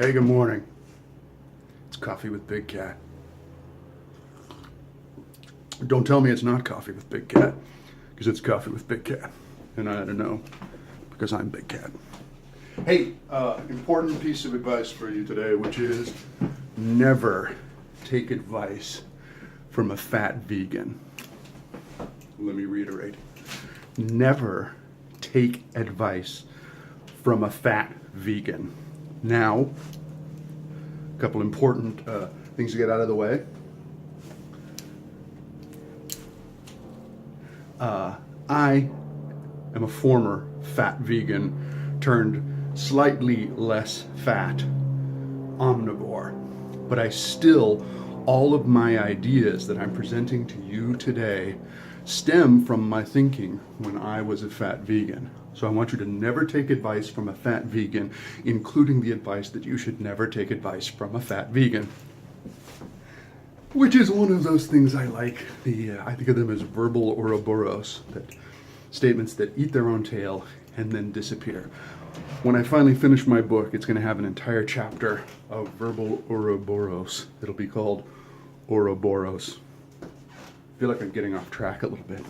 Hey, good morning. It's Coffee with Big Cat. Don't tell me it's not Coffee with Big Cat, because it's Coffee with Big Cat. And I had to know, because I'm Big Cat. Hey, important piece of advice for you today, which is never take advice from a fat vegan. Let me reiterate. Never take advice from a fat vegan. Now, a couple important things to get out of the way. I am a former fat vegan turned slightly less fat omnivore, but I still, all of my ideas that I'm presenting to you today stem from my thinking when I was a fat vegan. So I want you to never take advice from a fat vegan, including the advice that you should never take advice from a fat vegan. Which is one of those things I like. I think of them as verbal Ouroboros, statements that eat their own tail and then disappear. When I finally finish my book, it's going to have an entire chapter of verbal Ouroboros. It'll be called Ouroboros. I feel like I'm getting off track a little bit.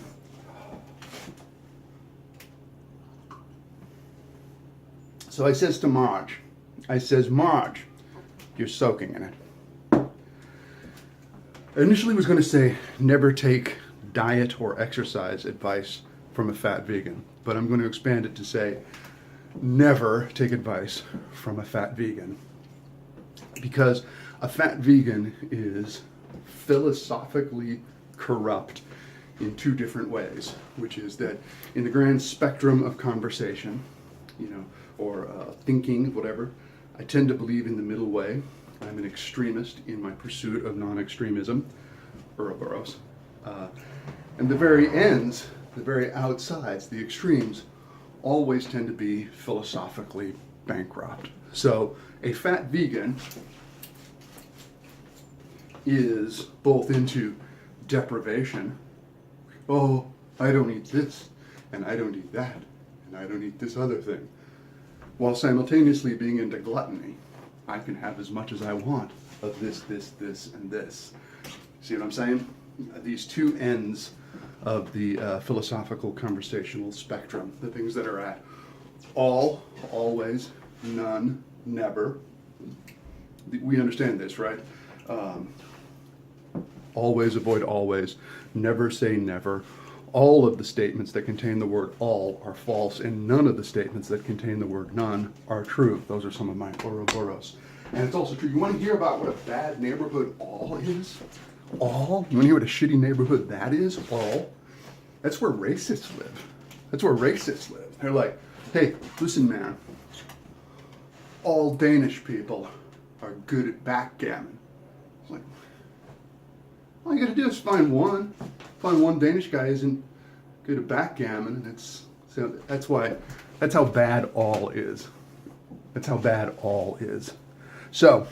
So I says to Marge, Marge, you're soaking in it. I initially was going to say never take diet or exercise advice from a fat vegan, but I'm going to expand it to say never take advice from a fat vegan. Because a fat vegan is philosophically corrupt in two different ways, which is that in the grand spectrum of conversation, or thinking, whatever, I tend to believe in the middle way. I'm an extremist in my pursuit of non-extremism, Ouroboros. And the very ends, the very outsides, the extremes, always tend to be philosophically bankrupt. So a fat vegan is both into deprivation. Oh, I don't eat this, and I don't eat that, and I don't eat this other thing. While simultaneously being into gluttony. I can have as much as I want of this, and this. See what I'm saying? These two ends of the philosophical conversational spectrum, the things that are at all, always, none, never. We understand this, right? Always avoid always, never say never. All of the statements that contain the word all are false, and none of the statements that contain the word none are true. Those are some of my Ouroboros. And it's also true. You want to hear about what a bad neighborhood all is? All? You want to hear what a shitty neighborhood that is? All? That's where racists live. That's where racists live. They're like, hey, listen, man. All Danish people are good at backgammon. It's like, all you got to do is find one. Find one Danish guy isn't good at backgammon, and that's how bad all is. That's how bad all is. So,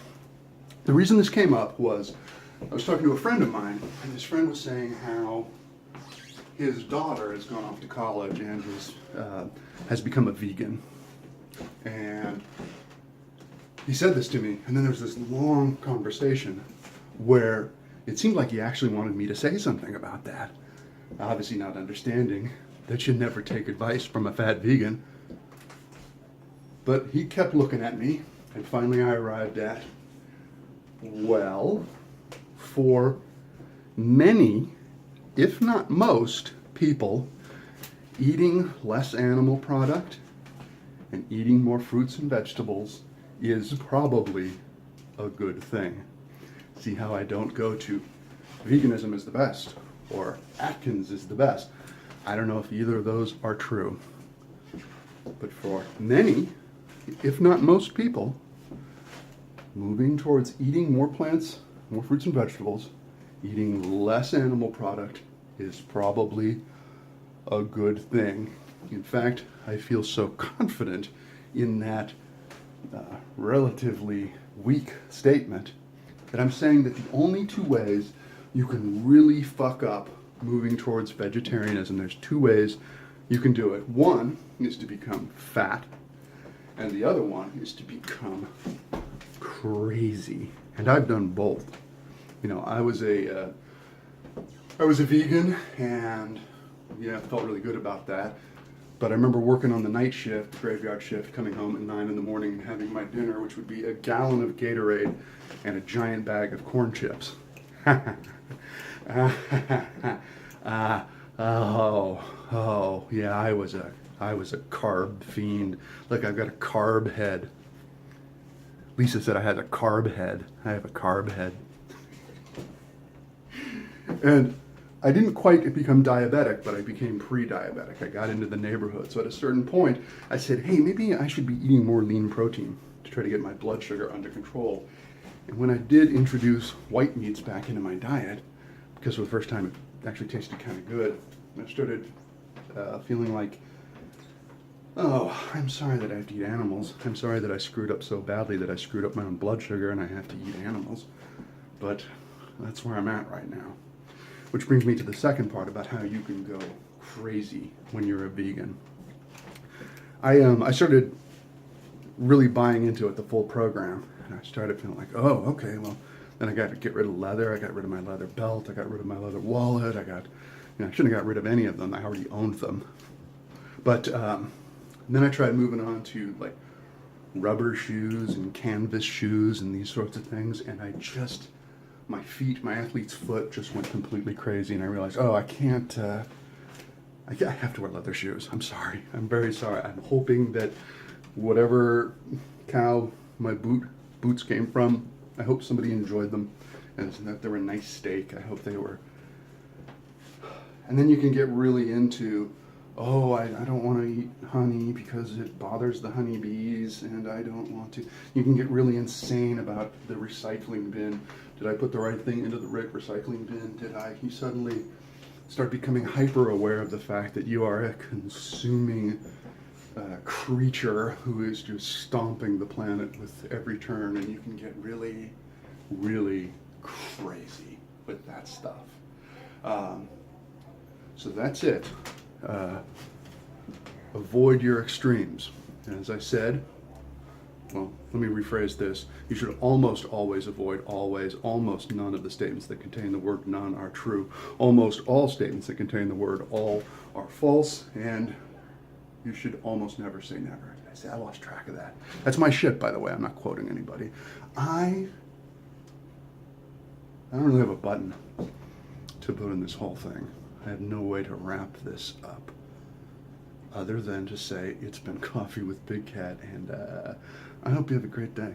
the reason this came up was I was talking to a friend of mine, and this friend was saying how his daughter has gone off to college and has become a vegan. And he said this to me, and then there was this long conversation where it seemed like he actually wanted me to say something about that. Obviously not understanding that you never take advice from a fat vegan. But he kept looking at me, and finally I arrived at, well, for many, if not most, people, eating less animal product and eating more fruits and vegetables is probably a good thing. See how I don't go to veganism is the best or Atkins is the best. I don't know if either of those are true. But for many, if not most people, moving towards eating more plants, more fruits and vegetables, eating less animal product is probably a good thing. In fact, I feel so confident in that relatively weak statement that I'm saying that the only two ways you can really fuck up moving towards vegetarianism, there's two ways you can do it. One is to become fat, and the other one is to become crazy. And I've done both. You know, I was a vegan, and yeah, felt really good about that. But I remember working on the night shift, graveyard shift, coming home at 9 in the morning and having my dinner, which would be a gallon of Gatorade and a giant bag of corn chips. Yeah, I was a carb fiend. Look, I've got a carb head. Lisa said I had a carb head. I have a carb head. And I didn't quite become diabetic, but I became pre-diabetic. I got into the neighborhood. So at a certain point, I said, hey, maybe I should be eating more lean protein to try to get my blood sugar under control. And when I did introduce white meats back into my diet, because for the first time it actually tasted kind of good, I started feeling like, oh, I'm sorry that I have to eat animals. I'm sorry that I screwed up so badly that I screwed up my own blood sugar and I have to eat animals. But that's where I'm at right now. Which brings me to the second part about how you can go crazy when you're a vegan. I started really buying into it, the full program, and I started feeling like, oh, okay, well, then I got to get rid of leather. I got rid of my leather belt. I got rid of my leather wallet. I shouldn't have got rid of any of them. I already owned them. But then I tried moving on to like rubber shoes and canvas shoes and these sorts of things, and my feet, my athlete's foot just went completely crazy, and I realized, oh, I have to wear leather shoes. I'm sorry. I'm very sorry. I'm hoping that whatever cow my boots came from, I hope somebody enjoyed them, and that they were a nice steak. I hope they were. And then you can get really into, oh, I don't want to eat honey because it bothers the honeybees, and I don't want to. You can get really insane about the recycling bin. Did I put the right thing into the right recycling bin? You suddenly start becoming hyper aware of the fact that you are a consuming creature who is just stomping the planet with every turn, and you can get really, really crazy with that stuff. So that's it. Avoid your extremes. And as I said, well, let me rephrase this. You should almost always avoid almost none of the statements that contain the word none are true. Almost all statements that contain the word all are false, and you should almost never say never. I lost track of that. That's my shit, by the way. I'm not quoting anybody. I don't really have a button to put in this whole thing. I have no way to wrap this up other than to say it's been Coffee with Big Cat, and I hope you have a great day.